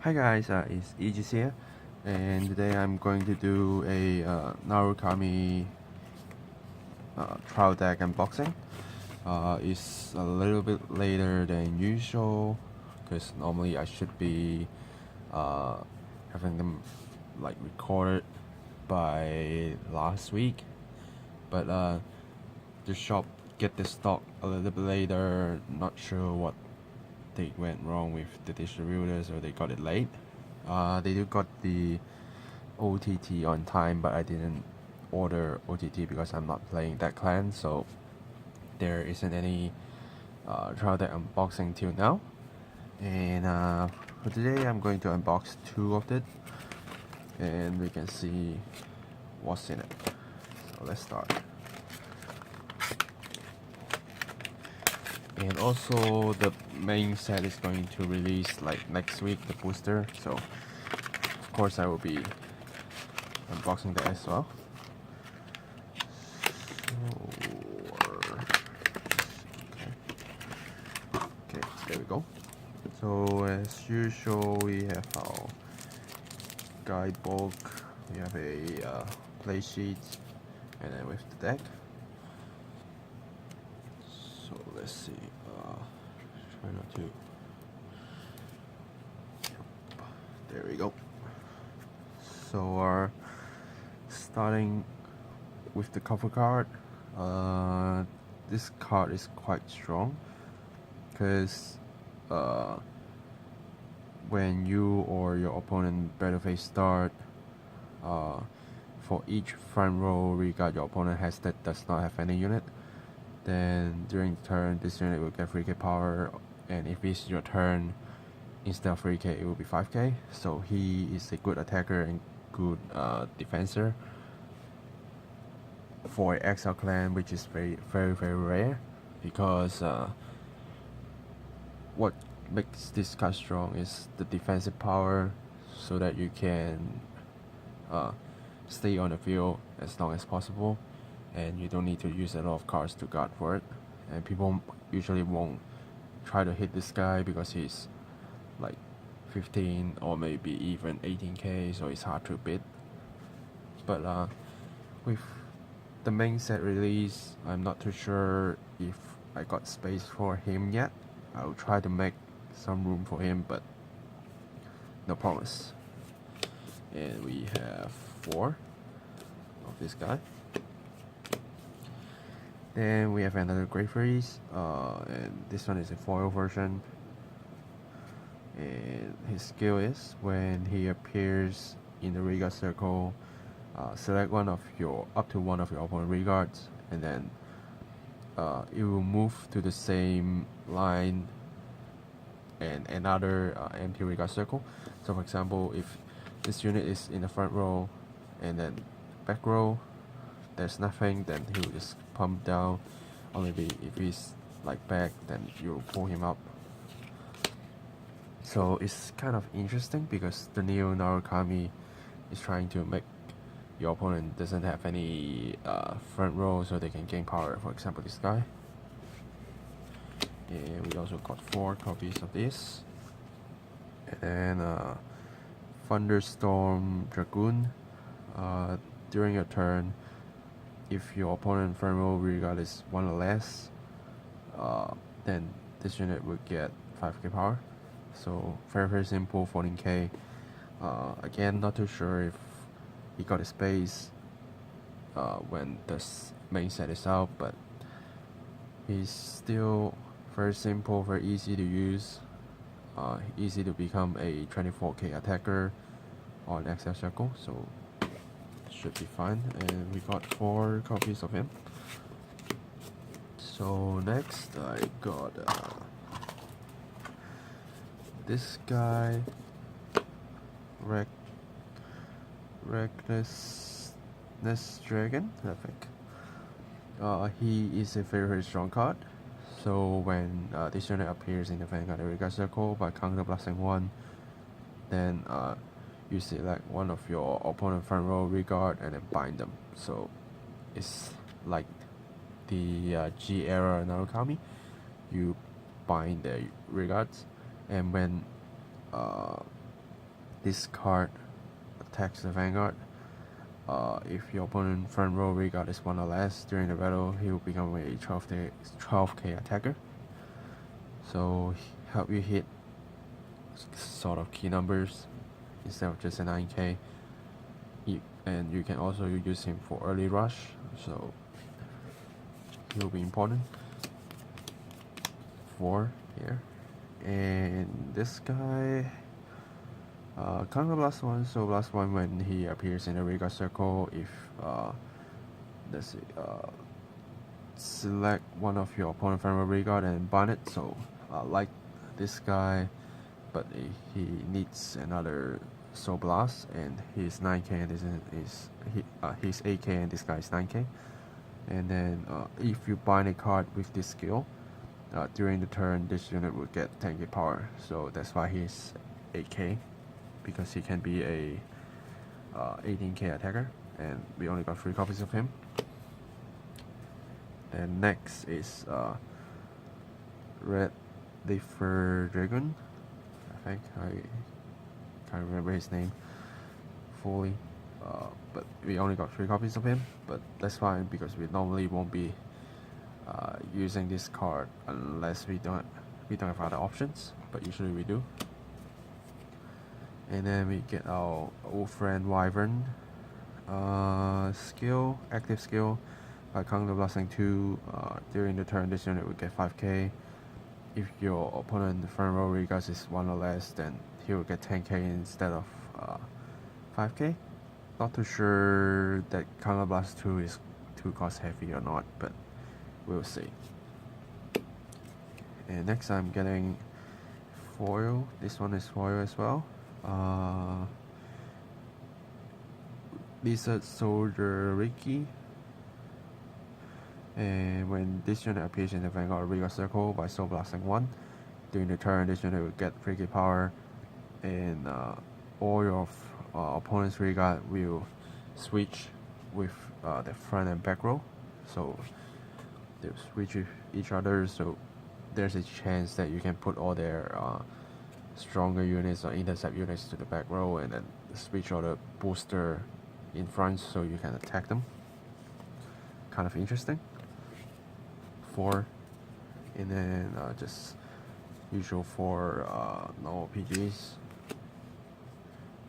Hi guys, it's Aegis here, and today I'm going to do a Narukami trial deck unboxing. It's a little bit later than usual because normally I should be having them like recorded by last week, but the shop get the stock a little bit later. Not sure what they went wrong with the distributors or they got it late. They do got the OTT on time, but I didn't order OTT because I'm not playing that clan, so there isn't any trial deck unboxing till now. And for today I'm going to unbox two of it and we can see what's in it. So let's start. And also the main set is going to release like next week, the booster, so of course I will be unboxing that as well. Okay, there we go. So as usual, we have our guidebook, we have a play sheet, and then with the deck. So let's see, try not to, there we go. So starting with the cover card, this card is quite strong because when you or your opponent battle phase start, for each front row regard your opponent has that does not have any unit, then during the turn this unit will get 3k power, and if it's your turn, instead of 3k it will be 5k. So he is a good attacker and good defensor for an XL clan, which is very rare, because what makes this card strong is the defensive power, so that you can stay on the field as long as possible and you don't need to use a lot of cards to guard for it, and people usually won't try to hit this guy because he's like 15 or maybe even 18k, so it's hard to beat. But with the main set release, I'm not too sure if I got space for him yet. I'll try to make some room for him, but no promise. And we have 4 of this guy. Then we have another Great Freeze, and this one is a foil version. And his skill is, when he appears in the regard circle, select up to one of your opponent regards, and then it will move to the same line and another empty regard circle. So for example, if this unit is in the front row and then back row there's nothing, then he will just pump down. Or maybe if he's like back, then you'll pull him up. So it's kind of interesting because the new Narukami is trying to make your opponent doesn't have any front row, so they can gain power. For example, this guy. And we also got 4 copies of this. And then Thunderstorm Dragoon. During your turn, if your opponent front row regard is 1 or less, then this unit will get 5k power. So very simple, 14k. Again, not too sure if he got a space when this main set is out, but he's still very simple, very easy to use, easy to become a 24k attacker on XL Circle, so should be fine. And we got 4 copies of him. So next I got this guy, Recklessness Dragon, I think. He is a very strong card. So when this unit appears in the Vanguard regard circle by counter blasting 1, then you select one of your opponent front row regard and then bind them. So it's like the G era Narukami. You bind their regards, and when this card attacks the Vanguard. If your opponent front row regard is 1 or less during the battle, he will become a 12k attacker. So help you hit sort of key numbers instead of just a 9k. And you can also use him for early rush, so he will be important. 4 here. And this guy, counter blast 1, so blast 1 when he appears in the regard circle. If let's see, select one of your opponent front row regard and Bonnet. So like this guy, but he needs another soul blast, and he's 9k and he's 8k and this guy is 9k. And then if you bind a card with this skill, during the turn this unit will get 10k power, so that's why he's 8k, because he can be a 18k attacker, and we only got 3 copies of him. And next is Red Leafer Dragoon. I think I can't remember his name fully, but we only got 3 copies of him, but that's fine because we normally won't be using this card unless we don't have other options, but usually we do. And then we get our old friend Wyvern. Skill, active skill, by counter blasting 2, during the turn this unit will get 5k. If your opponent front row regards is 1 or less, then he will get 10k instead of 5k. Not too sure that counter blast 2 is too cost heavy or not, but we'll see. And next I'm getting foil. This one is foil as well. Lizard Soldier Ricky. And when this unit appears in the Vanguard regard circle by soul blasting 1, during the turn this unit will get 3k power, and all your opponent's regard will switch with the front and back row, so they'll switch with each other, so there's a chance that you can put all their stronger units or intercept units to the back row and then switch all the booster in front so you can attack them. Kind of interesting. 4, and then just usual 4 normal PGs,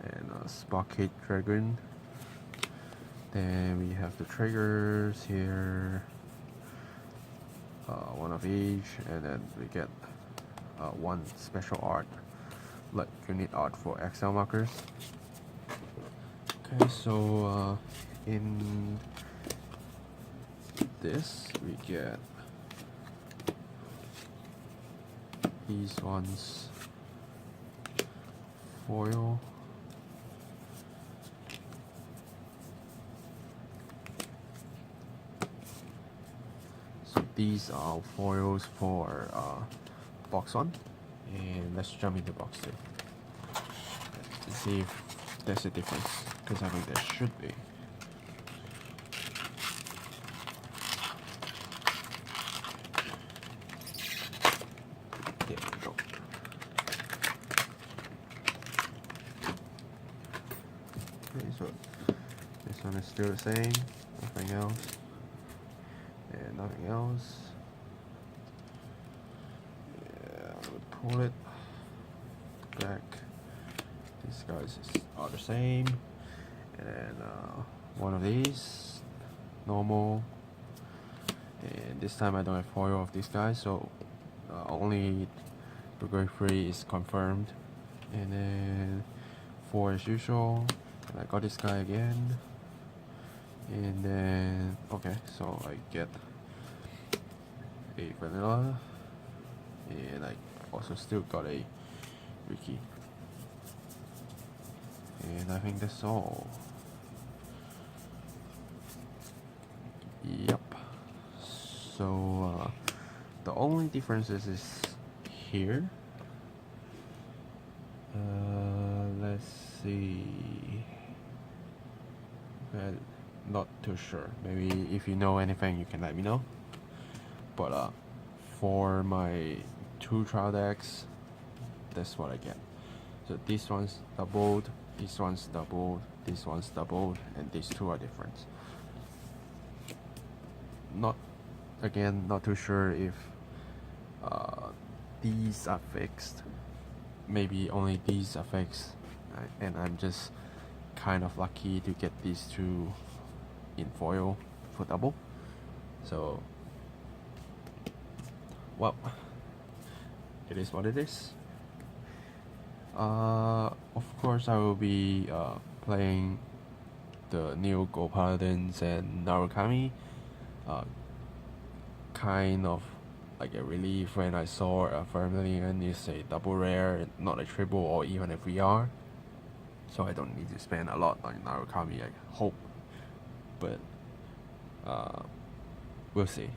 and Sparkade Dragoon. Then we have the triggers here, 1 of each, and then we get 1 special art, like unit art for XL markers. Okay, so in this we get these ones foil, so these are foils for box 1, and let's jump into box 2 to see if there's a difference, because I think there should be. There we go. Okay, so this one is still the same, nothing else, and nothing else. Yeah, we'll pull it back. These guys are the same, and 1 of these normal, and this time I don't have foil of this guy, so only Brigade 3 is confirmed, and then 4 as usual, and I got this guy again, and then okay, so I get a vanilla, and I also still got a Ricky. And I think that's all. Yep. So the only differences is here. Let's see. Not too sure. Maybe if you know anything, you can let me know. But for my 2 trial decks, that's what I get. So this one's doubled, this one's doubled, this one's doubled, and these two are different. Not too sure if these are fixed. Maybe only these are fixed, and I'm just kind of lucky to get these two in foil for double. So, well, it is what it is. Of course, I will be playing the new Go Paladins and Narukami. Kind of like a relief when I saw a Vermilion is a double rare, not a triple or even a VR. So I don't need to spend a lot on Narukami, I hope. But we'll see.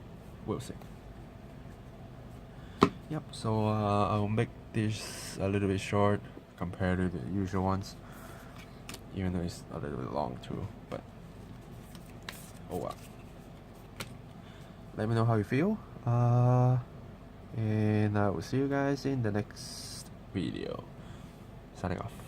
Yep, so I'll make this a little bit short compared to the usual ones, even though it's a little bit long too, but oh well. Let me know how you feel, and I will see you guys in the next video. Signing off.